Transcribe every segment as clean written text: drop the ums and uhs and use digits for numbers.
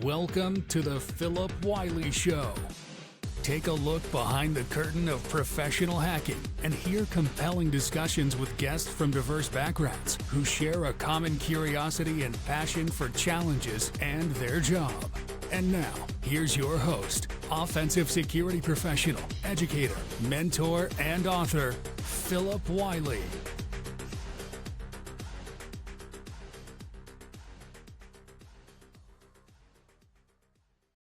Welcome to the Phillip Wylie Show. Take a look behind the curtain of professional hacking and hear compelling discussions with guests from diverse backgrounds who share a common curiosity and passion for challenges and their job. And now, here's your host, offensive security professional, educator, mentor, and author, Phillip Wylie.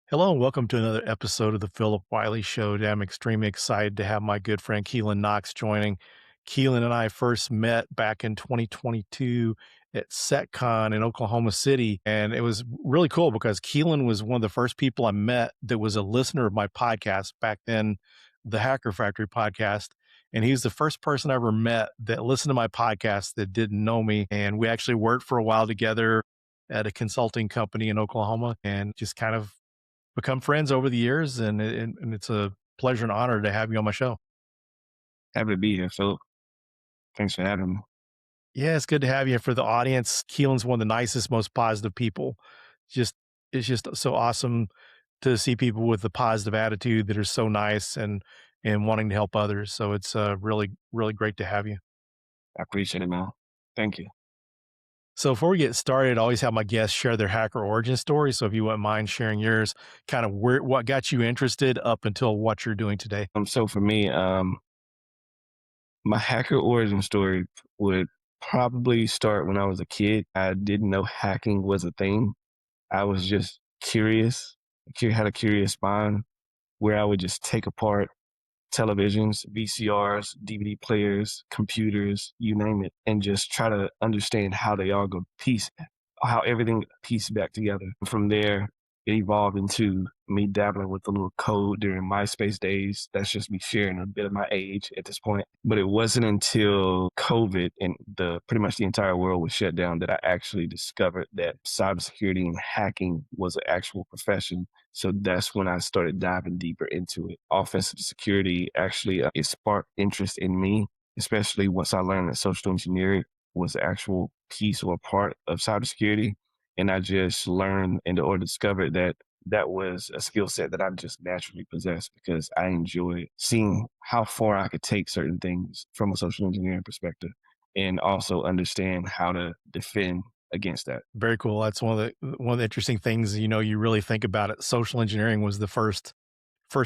Hello and welcome to another episode of the Phillip Wylie Show. I'm extremely excited to have my good friend Keelan Knox joining. Keelan and I first met back in 2022 at SecCon in Oklahoma City, and it was really cool because Keelan was one of the first people I met that was a listener of my podcast back then, the Hacker Factory podcast. And he's the first person I ever met that listened to my podcast that didn't know me. And we actually worked for a while together at a consulting company in Oklahoma and just kind of become friends over the years, and it's a pleasure and honor to have you on my show. Happy to be here, Phillip. Thanks for having me. Yeah, it's good to have you. For the audience, Keelan's one of the nicest, most positive people. It's just so awesome to see people with a positive attitude that are so nice and wanting to help others. So it's really, really great to have you. I appreciate it, man. Thank you. So before we get started, I always have my guests share their hacker origin story. So if you wouldn't mind sharing yours, kind of what got you interested up until what you're doing today. So for me, my hacker origin story would probably start when I was a kid. I didn't know hacking was a thing. I was just curious, had a curious mind where I would just take apart televisions, VCRs, DVD players, computers, you name it, and just try to understand how they all how everything pieced back together. From there, it evolved into me dabbling with a little code during MySpace days. That's just me sharing a bit of my age at this point. But it wasn't until COVID and pretty much the entire world was shut down that I actually discovered that cybersecurity and hacking was an actual profession. So that's when I started diving deeper into it. Offensive security actually it sparked interest in me, especially once I learned that social engineering was the actual piece or part of cybersecurity. And I just learned or discovered that that was a skill set that I just naturally possessed because I enjoyed seeing how far I could take certain things from a social engineering perspective and also understand how to defend against that. Very cool. That's one of the interesting things, you really think about it. Social engineering was the first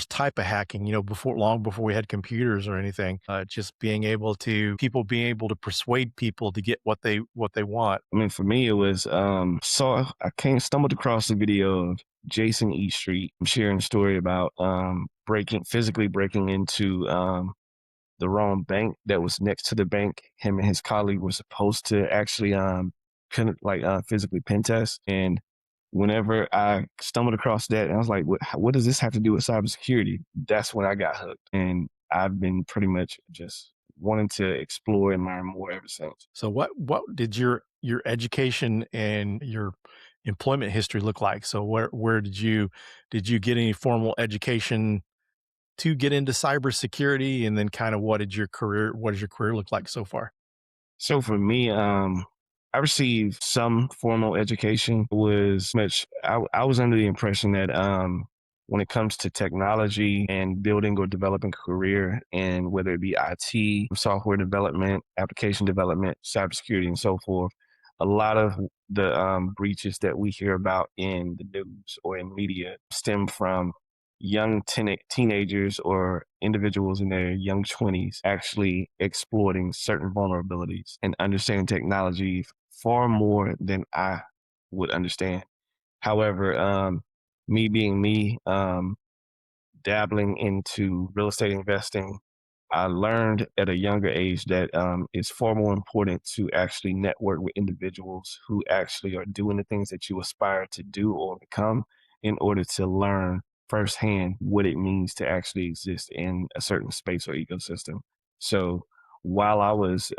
type of hacking, long before we had computers or anything. Just being able to persuade people to get what they want. I mean, for me, it was I stumbled across a video of Jason E. Street sharing a story about physically breaking into the wrong bank that was next to the bank. Him and his colleague were supposed to actually physically pen test. And whenever I stumbled across that, and I was like, what does this have to do with cybersecurity? That's when I got hooked. And I've been pretty much just wanting to explore and learn more ever since. So what did your education and your employment history look like? So where did you get any formal education to get into cybersecurity? And then kind of what does your career look like so far? So for me, I received some formal education. I was under the impression that when it comes to technology and building or developing a career, and whether it be IT, software development, application development, cybersecurity, and so forth, a lot of the breaches that we hear about in the news or in media stem from young teenagers or individuals in their young 20s actually exploiting certain vulnerabilities and understanding technology far more than I would understand. However, me being me, dabbling into real estate investing, I learned at a younger age that it's far more important to actually network with individuals who actually are doing the things that you aspire to do or become in order to learn firsthand what it means to actually exist in a certain space or ecosystem. So while I was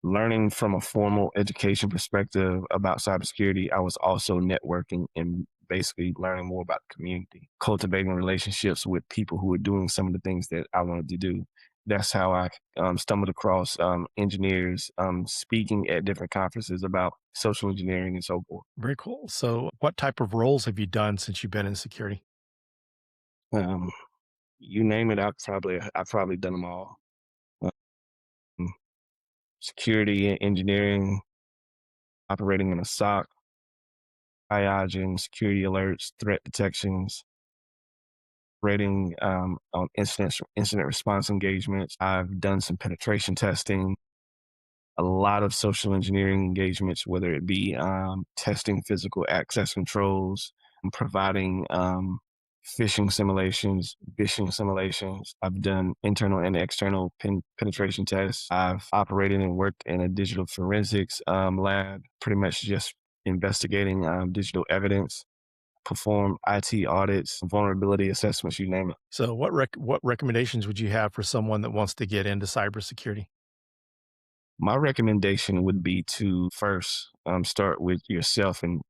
learning from a formal education perspective about cybersecurity, I was also networking and basically learning more about the community, cultivating relationships with people who were doing some of the things that I wanted to do. That's how I stumbled across engineers speaking at different conferences about social engineering and so forth. Very cool. So, what type of roles have you done since you've been in security? Um, you name it, I've probably done them all. Um, security, engineering, operating in a SOC, triaging, security alerts, threat detections, operating on incident response engagements. I've done some penetration testing, a lot of social engineering engagements, whether it be testing physical access controls, and providing phishing simulations, phishing simulations. I've done internal and external penetration tests. I've operated and worked in a digital forensics lab, pretty much just investigating digital evidence, perform IT audits, vulnerability assessments, you name it. So, what recommendations would you have for someone that wants to get into cybersecurity? My recommendation would be to first start with yourself and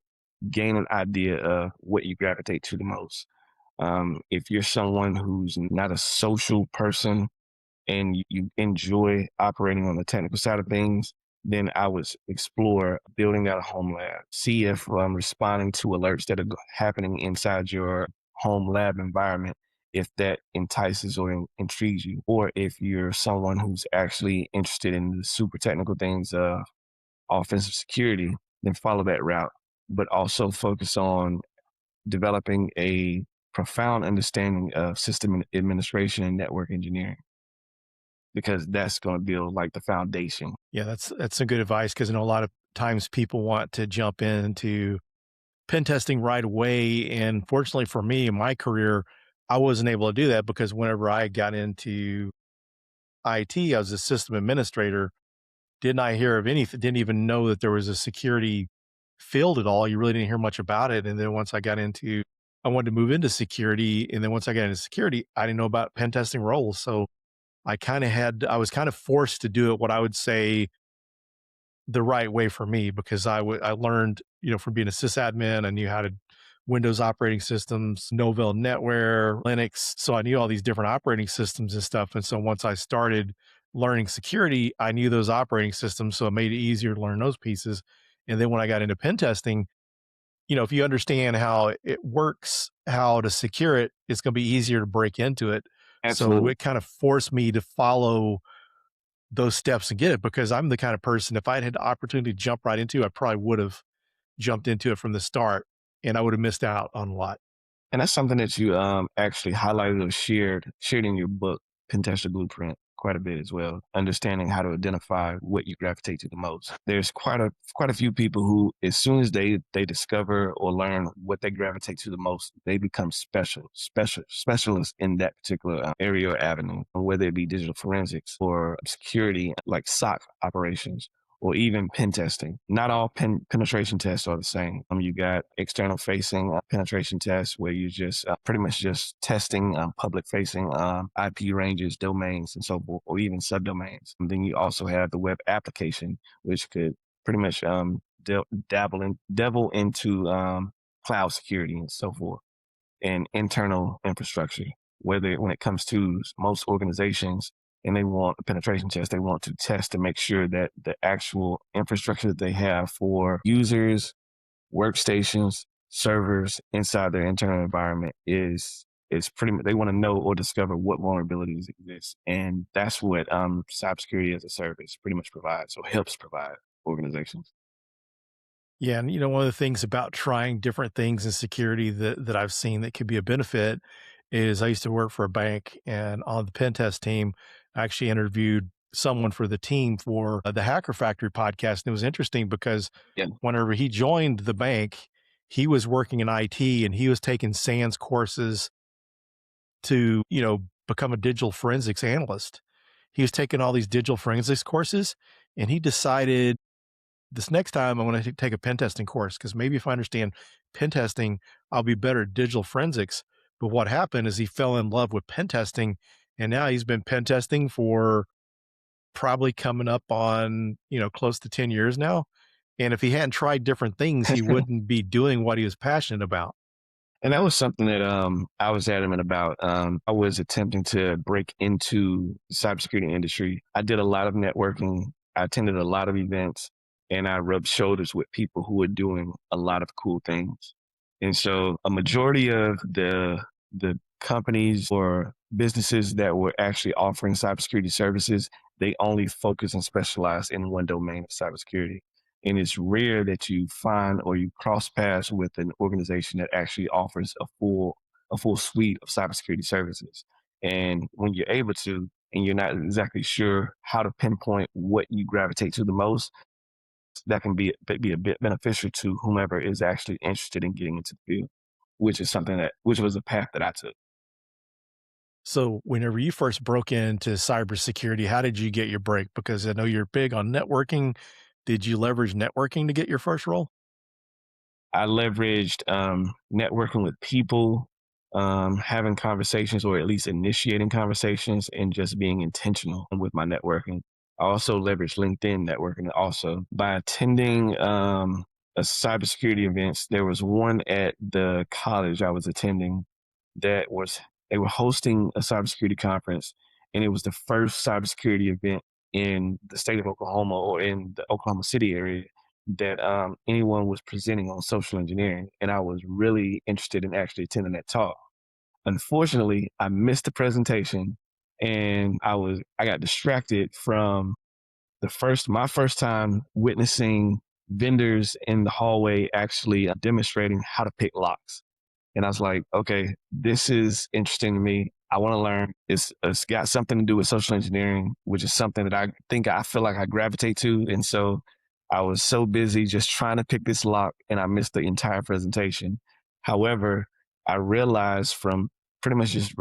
gain an idea of what you gravitate to the most. If you're someone who's not a social person and you enjoy operating on the technical side of things, then I would explore building out a home lab. See if responding to alerts that are happening inside your home lab environment, if that entices or intrigues you, or if you're someone who's actually interested in the super technical things of offensive security, then follow that route. But also focus on developing a profound understanding of system administration and network engineering, because that's going to build like the foundation. Yeah, that's some good advice because I know a lot of times people want to jump into pen testing right away. And fortunately for me in my career, I wasn't able to do that because whenever I got into IT, I was a system administrator. Didn't I hear of anything, didn't even know that there was a security field at all. You really didn't hear much about it. And then once I wanted to move into security. And then once I got into security, I didn't know about pen testing roles. So I was kind of forced to do it, what I would say the right way for me, because I learned, from being a sysadmin, I knew how to Windows operating systems, Novell NetWare, Linux. So I knew all these different operating systems and stuff. And so once I started learning security, I knew those operating systems. So it made it easier to learn those pieces. And then when I got into pen testing, if you understand how it works, how to secure it, it's going to be easier to break into it. So Absolutely. it kind of forced me to follow those steps and get it, because I'm the kind of person, if I'd had the opportunity to jump right into it, I probably would have jumped into it from the start and I would have missed out on a lot. And that's something that you actually highlighted or shared in your book, Pentester Blueprint, quite a bit as well. Understanding how to identify what you gravitate to the most. There's quite a few people who, as soon as they discover or learn what they gravitate to the most, they become specialists in that particular area or avenue, whether it be digital forensics or security, like SOC operations, or even pen testing. Not all penetration tests are the same. You got external facing penetration tests where you just pretty much just testing public facing IP ranges, domains, and so forth, or even subdomains. And then you also have the web application, which could pretty much devil into cloud security and so forth, and internal infrastructure. Whether when it comes to most organizations, and they want a penetration test, they want to test to make sure that the actual infrastructure that they have for users, workstations, servers inside their internal environment is pretty much, they want to know or discover what vulnerabilities exist. And that's what cybersecurity as a service pretty much provides, or helps provide organizations. Yeah. And, one of the things about trying different things in security that I've seen that could be a benefit is I used to work for a bank, and on the pen test team, I actually interviewed someone for the team for the Hacker Factory podcast. And it was interesting because Yeah. whenever he joined the bank, he was working in IT and he was taking SANS courses to, become a digital forensics analyst. He was taking all these digital forensics courses, and he decided, this next time I want to take a pen testing course, because maybe if I understand pen testing, I'll be better at digital forensics. But what happened is he fell in love with pen testing, and now he's been pen testing for probably coming up on, close to 10 years now. And if he hadn't tried different things, he wouldn't be doing what he was passionate about. And that was something that I was adamant about. I was attempting to break into the cybersecurity industry. I did a lot of networking. I attended a lot of events, and I rubbed shoulders with people who were doing a lot of cool things. And so, a majority of the companies or businesses that were actually offering cybersecurity services, they only focus and specialize in one domain of cybersecurity. And it's rare that you find or you cross paths with an organization that actually offers a full suite of cybersecurity services. And when you're able to, and you're not exactly sure how to pinpoint what you gravitate to the most, that can be a bit beneficial to whomever is actually interested in getting into the field, which was a path that I took. So whenever you first broke into cybersecurity, how did you get your break? Because I know you're big on networking. Did you leverage networking to get your first role? I leveraged networking with people, having conversations or at least initiating conversations and just being intentional with my networking. I also leveraged LinkedIn networking also by attending a cybersecurity events. There was one at the college I was attending that was they were hosting a cybersecurity conference, and it was the first cybersecurity event in the state of Oklahoma or in the Oklahoma City area that anyone was presenting on social engineering, and I was really interested in actually attending that talk. Unfortunately, I missed the presentation, and I got distracted from my first time witnessing vendors in the hallway actually demonstrating how to pick locks. And I was like, okay, this is interesting to me. I want to learn. It's got something to do with social engineering, which is something that I feel like I gravitate to. And so I was so busy just trying to pick this lock and I missed the entire presentation. However, I realized from pretty much just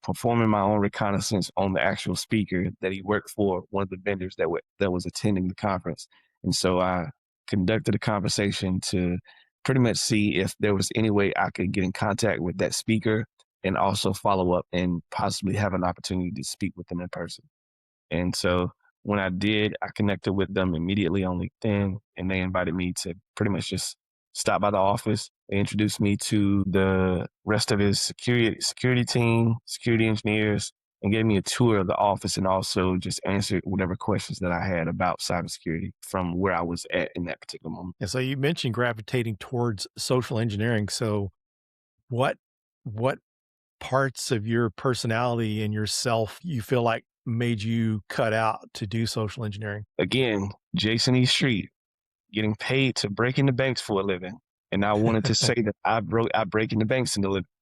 performing my own reconnaissance on the actual speaker that he worked for one of the vendors that was attending the conference. And so I conducted a conversation to pretty much see if there was any way I could get in contact with that speaker and also follow up and possibly have an opportunity to speak with them in person. And so when I did, I connected with them immediately on LinkedIn, and they invited me to pretty much just stop by the office. They introduced me to the rest of his security team, security engineers, and gave me a tour of the office and also just answered whatever questions that I had about cybersecurity from where I was at in that particular moment. And so you mentioned gravitating towards social engineering. So what what parts of your personality and yourself you feel like made you cut out to do social engineering? Again, Jason E. Street, getting paid to break into banks for a living. And I wanted to say that I break into banks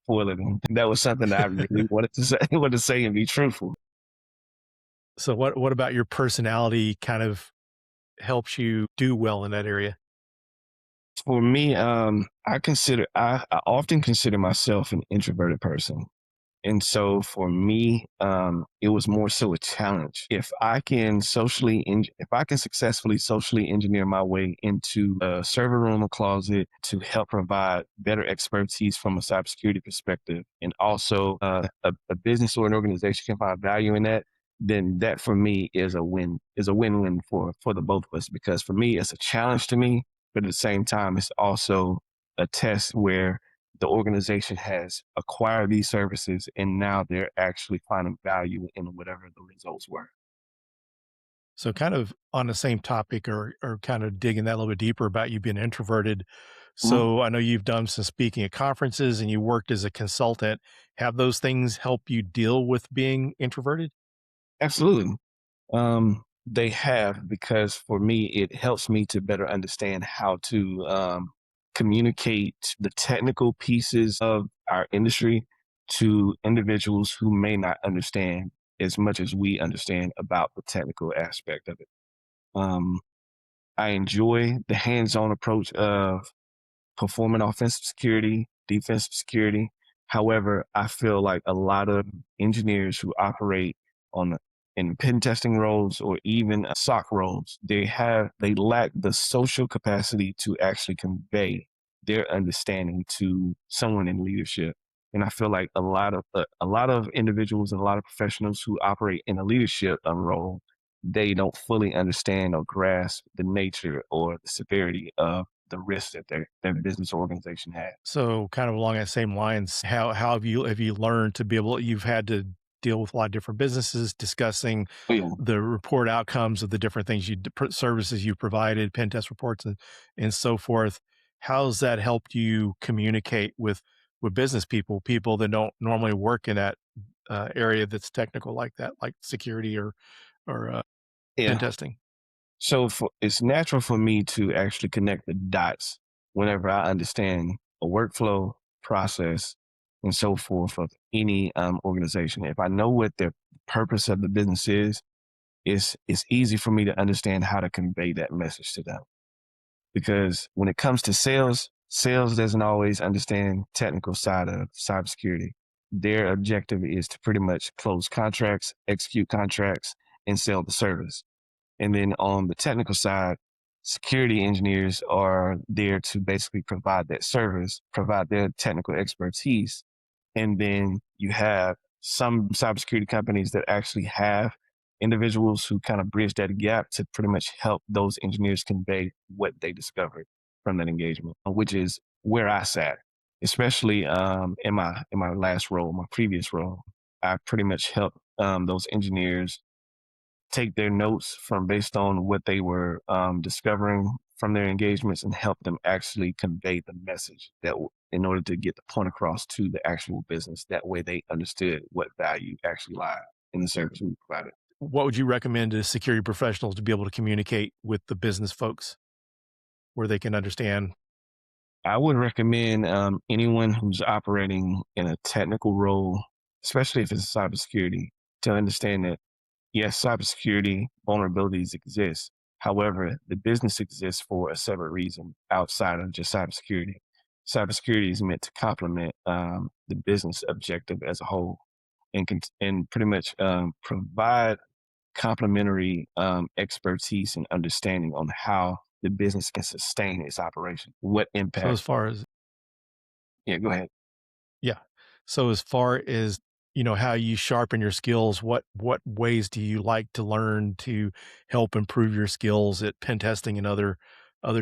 for a living. That was something that I really wanted to say and be truthful. So what about your personality kind of helps you do well in that area? For me, I often consider myself an introverted person. And so for me, it was more so a challenge. If I can successfully socially engineer my way into a server room or closet to help provide better expertise from a cybersecurity perspective, and also a business or an organization can find value in that, then that for me is a win-win for the both of us. Because for me, it's a challenge to me, but at the same time, it's also a test where the organization has acquired these services and now they're actually finding value in whatever the results were. So kind of on the same topic or kind of digging that a little bit deeper about you being introverted. Mhm. So I know you've done some speaking at conferences and you worked as a consultant. Have those things help you deal with being introverted? Absolutely. They have, because for me, it helps me to better understand how to communicate the technical pieces of our industry to individuals who may not understand as much as we understand about the technical aspect of it. Um, I enjoy the hands-on approach of performing offensive security, defensive security. However, I feel like a lot of engineers who operate on in pen testing roles or even SOC roles, they lack the social capacity to actually convey their understanding to someone in leadership. And I feel like a lot of individuals and a lot of professionals who operate in a leadership role, they don't fully understand or grasp the nature or the severity of the risk that their business organization had. So kind of along that same lines, how have you learned to be able, you've had to deal with a lot of different businesses discussing Oh, yeah. the report outcomes of the different things services you provided, pen test reports and so forth. How's that helped you communicate with business people that don't normally work in that area that's technical like that, like security or pen Yeah. testing? So it's natural for me to actually connect the dots whenever I understand a workflow process and so forth of any organization. If I know what the purpose of the business is, it's easy for me to understand how to convey that message to them. Because when it comes to sales, sales doesn't always understand technical side of cybersecurity. Their objective is to pretty much close contracts, execute contracts, and sell the service. And then on the technical side, security engineers are there to basically provide that service, provide their technical expertise. And then you have some cybersecurity companies that actually have individuals who kind of bridge that gap to pretty much help those engineers convey what they discovered from that engagement, which is where I sat, especially in my last role, my previous role. I pretty much helped those engineers take their notes from based on what they were discovering from their engagements and help them actually convey the message in order to get the point across to the actual business. That way they understood what value actually lied in the service we provided. What would you recommend to security professionals to be able to communicate with the business folks where they can understand? I would recommend anyone who's operating in a technical role, especially if it's cybersecurity, to understand that yes, cybersecurity vulnerabilities exist. However, the business exists for a separate reason outside of just cybersecurity. Cybersecurity is meant to complement the business objective as a whole, and pretty much provide complementary expertise and understanding on how the business can sustain its operation. What So impact? as far as Yeah, go ahead. Yeah. So as far as, how you sharpen your skills, what ways do you like to learn to help improve your skills at pen testing and other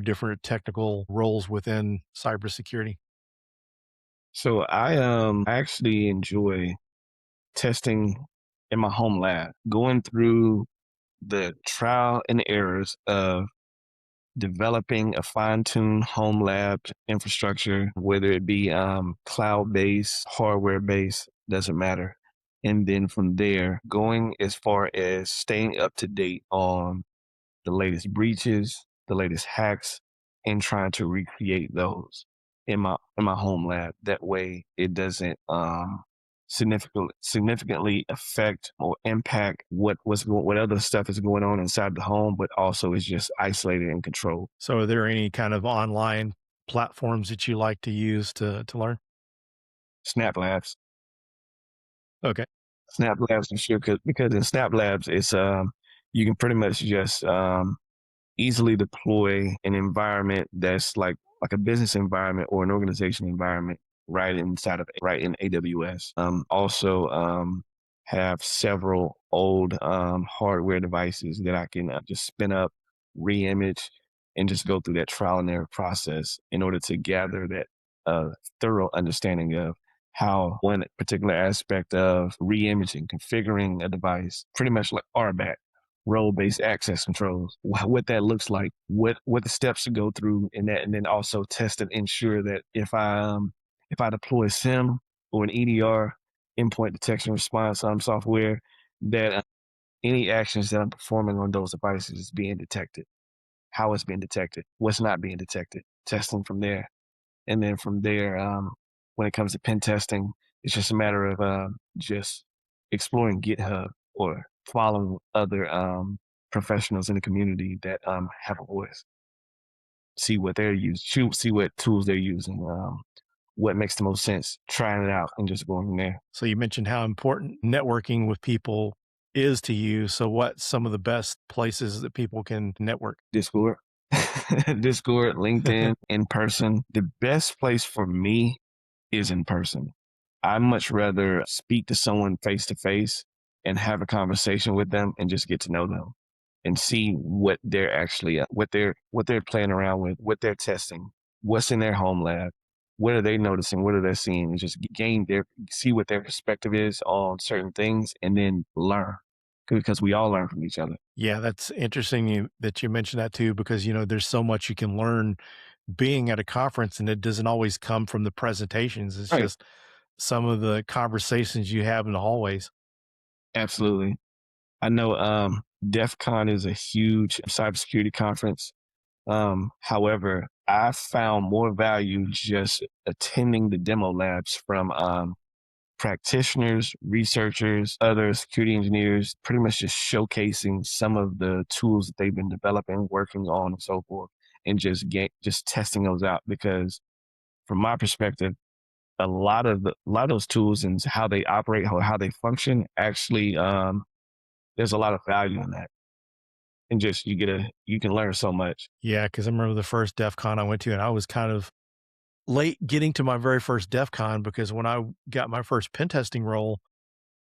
different technical roles within cybersecurity? So I actually enjoy testing in my home lab, going through the trial and errors of developing a fine-tuned home lab infrastructure, whether it be cloud-based, hardware-based, doesn't matter. And then from there, going as far as staying up to date on the latest breaches, the latest hacks, and trying to recreate those in my home lab. That way, it doesn't significantly affect or impact what other stuff is going on inside the home, but also is just isolated and controlled. So are there any kind of online platforms that you like to use to learn? Snap Labs, Okay. Snap Labs for sure, because in Snap Labs, it's you can pretty much just easily deploy an environment that's like a business environment or an organization environment right in AWS. Also have several old hardware devices that I can just spin up, re-image, and just go through that trial and error process in order to gather that thorough understanding of how one particular aspect of re-imaging, configuring a device, pretty much like RBAC, role-based access controls, what that looks like, what the steps to go through in that, and then also test and ensure that if I deploy SIM or an EDR, endpoint detection response software, that any actions that I'm performing on those devices is being detected, how it's being detected, what's not being detected, testing from there. And then from there, when it comes to pen testing, it's just a matter of just exploring GitHub or following other professionals in the community that have a voice. See what they're using, see what tools they're using, what makes the most sense, trying it out and just going from there. So you mentioned how important networking with people is to you. So what's some of the best places that people can network? Discord, Discord, LinkedIn, in person. The best place for me is in person. I much rather speak to someone face to face and have a conversation with them and just get to know them. and see what they're actually what they're playing around with, what they're testing, what's in their home lab, what are they noticing, what are they seeing, and just gain their see what their perspective is on certain things, and then learn because we all learn from each other. Yeah, that's interesting that you mentioned that too, because there's so much you can learn being at a conference, and it doesn't always come from the presentations. It's Right. just some of the conversations you have in the hallways. Absolutely. I know DEF CON is a huge cybersecurity conference. However, I found more value just attending the demo labs from practitioners, researchers, other security engineers, pretty much just showcasing some of the tools that they've been developing, working on, and so forth, and just testing those out. Because from my perspective, a lot of those tools and how they operate, how they function, actually, there's a lot of value in that, and just you can learn so much. Yeah, because I remember the first DEF CON I went to, and I was kind of late getting to my very first DEF CON because when I got my first pen testing role,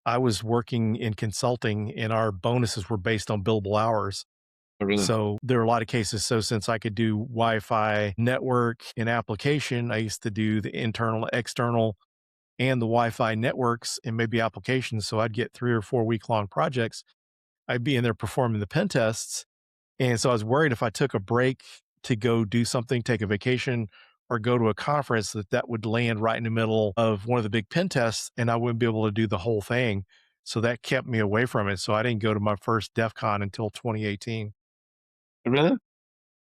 I was working in consulting, and our bonuses were based on billable hours. Really, So there were a lot of cases. So since I could do Wi-Fi network and application, I used to do the internal, external, and the Wi-Fi networks and maybe applications. So I'd get 3 or 4 week long projects. I'd be in there performing the pen tests. And so I was worried if I took a break to go do something, take a vacation, or go to a conference, that would land right in the middle of one of the big pen tests and I wouldn't be able to do the whole thing. So that kept me away from it. So I didn't go to my first DEF CON until 2018. really.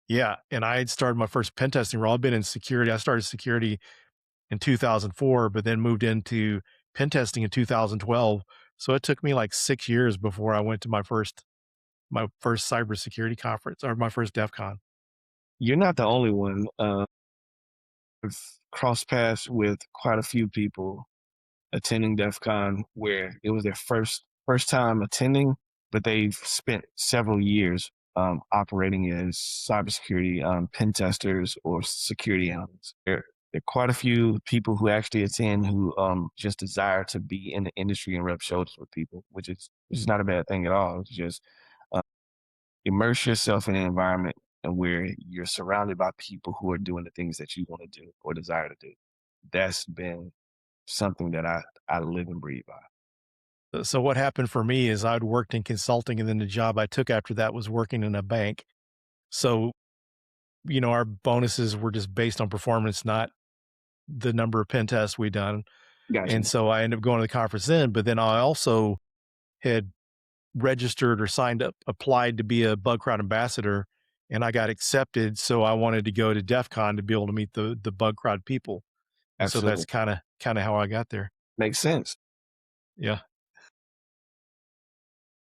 Yeah, and I had started my first pen testing role. I've been in security. I started security in 2004, but then moved into pen testing in 2012. So it took me like 6 years before I went to my first cybersecurity conference or my first DEF CON. You're not the only one. I've crossed paths with quite a few people attending DEF CON where it was their first time attending, but they've spent several years operating as cybersecurity pen testers or security analysts. There are quite a few people who actually attend who just desire to be in the industry and rub shoulders with people, which is not a bad thing at all. It's just uh, immerse yourself in an environment and where you're surrounded by people who are doing the things that you want to do or desire to do. That's been something that I live and breathe by. So what happened for me is I'd worked in consulting, and then the job I took after that was working in a bank. So, our bonuses were just based on performance, not the number of pen tests we'd done. And Gotcha. so I ended up going to the conference then, but then I also had registered or signed up, applied to be a Bug Crowd ambassador, and I got accepted. So I wanted to go to DEF CON to be able to meet the Bug Crowd people. And so that's Absolutely. kind of how I got there. Makes sense. Yeah.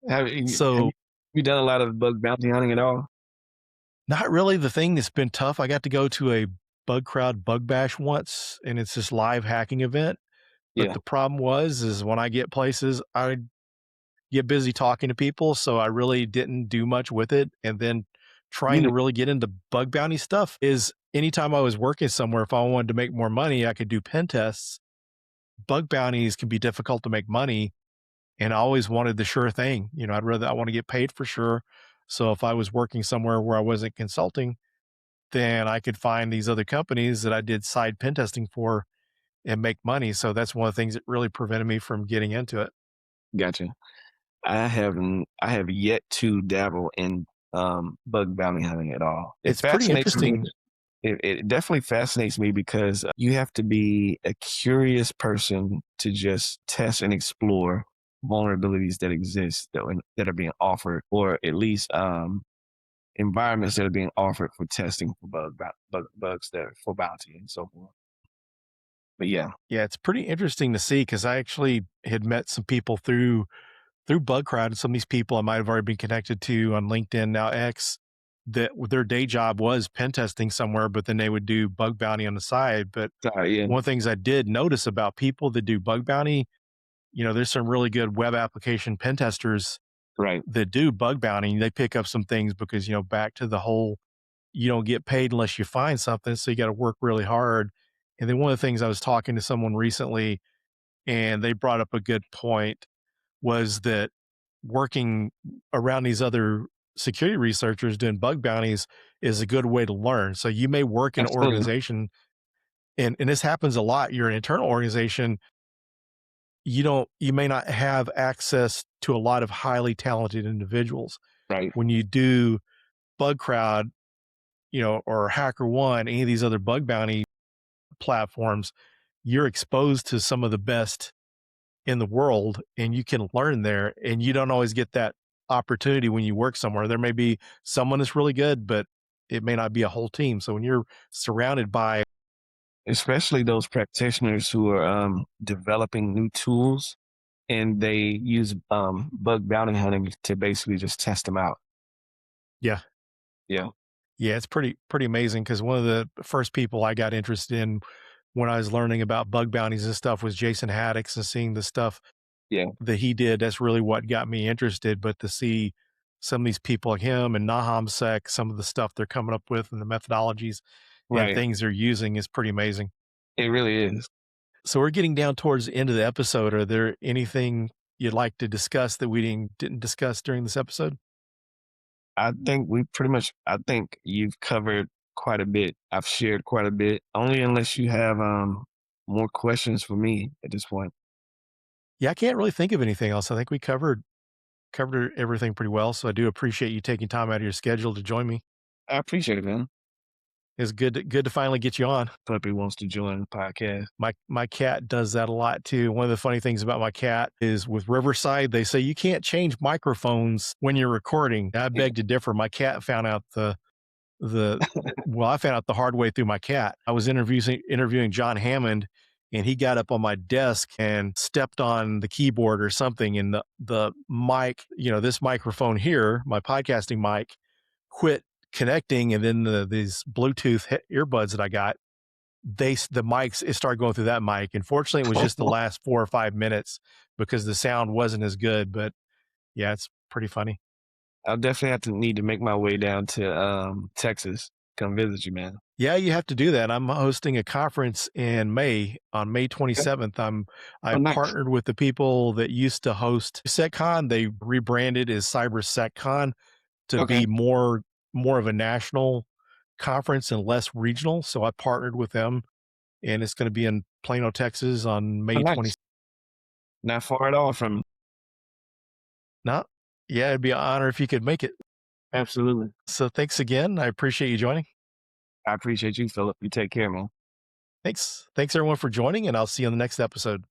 Have So you done a lot of bug bounty hunting at all? not really the thing that's been tough. I got to go to a Bug Crowd Bug Bash once, and it's this live hacking event. But Yeah. the problem is when I get places, I get busy talking to people, so I really didn't do much with it. And then You trying to kn really get into bug bounty stuff is anytime I was working somewhere, if I wanted to make more money, I could do pen tests. Bug bounties can be difficult to make money, and I always wanted the sure thing. I want to get paid for sure. So if I was working somewhere where I wasn't consulting, then I could find these other companies that I did side pen testing for and make money. So that's one of the things that really prevented me from getting into it. Gotcha. I have yet to dabble in, bug bounty hunting at all. It It's pretty fascinates me. interesting. It definitely fascinates me because you have to be a curious person to just test and explore vulnerabilities that exist that are being offered, or at least, environments that are being offered for testing for bugs that are for bounty and so forth. But yeah, Yeah, it's pretty interesting to see because I actually had met some people through Bug Crowd, and some of these people I might have already been connected to on LinkedIn, now X, that their day job was pen testing somewhere, but then they would do bug bounty on the side. But sorry, yeah, one of the things I did notice about people that do bug bounty, there's some really good web application pen testers right, that do bug bounty. They pick up some things because, back to the whole, you don't get paid unless you find something. So you got to work really hard. And then one of the things I was talking to someone recently, and they brought up a good point was that working around these other security researchers doing bug bounties is a good way to learn. So you may work in an Absolutely. organization, and this happens a lot. You're an internal organization. You may not have access to a lot of highly talented individuals. Right. When you do Bug Crowd, or HackerOne, any of these other bug bounty platforms, you're exposed to some of the best in the world, and you can learn there, and you don't always get that opportunity when you work somewhere. There may be someone that's really good, but it may not be a whole team. So when you're surrounded by, Especially those practitioners who are developing new tools, and they use bug bounty hunting to basically just test them out. yeah, Yeah. yeah, it's pretty amazing, because one of the first people I got interested in when I was learning about bug bounties and stuff was Jason Haddix, and seeing the stuff Yeah. that he did. That's really what got me interested. But to see some of these people like him and NahamSec, some of the stuff they're coming up with and the methodologies and Right. things they're using is pretty amazing. It really is. So we're getting down towards the end of the episode. Are there anything you'd like to discuss that we didn't discuss during this episode? I think I think you've covered quite a bit. I've shared quite a bit, only unless you have more questions for me at this point. Yeah, I can't really think of anything else. I think we covered everything pretty well. So I do appreciate you taking time out of your schedule to join me. I appreciate it, man. It's good to finally get you on. Puppy wants to join the podcast. My cat does that a lot too. One of the funny things about my cat is with Riverside, they say you can't change microphones when you're recording. I beg to differ. My cat found out I found out the hard way through my cat. I was interviewing John Hammond, and he got up on my desk and stepped on the keyboard or something, and the mic, this microphone here, my podcasting mic, quit connecting, and then these Bluetooth earbuds that I got, the mics, it started going through that mic. Unfortunately, it was just the last 4 or 5 minutes because the sound wasn't as good. But yeah, it's pretty funny. I'll definitely need to make my way down to Texas, come visit you, man. Yeah, you have to do that. I'm hosting a conference in May, on May 27th. I nice. partnered with the people that used to host SecCon. They rebranded as CyberSecCon to be more of a national conference and less regional. So I partnered with them, and it's going to be in Plano, Texas on May 27th. Not far at all from. No, yeah, it'd be an honor if you could make it. Absolutely. So thanks again. I appreciate you joining. I appreciate you, Phillip. You take care, man. Thanks everyone for joining, and I'll see you on the next episode.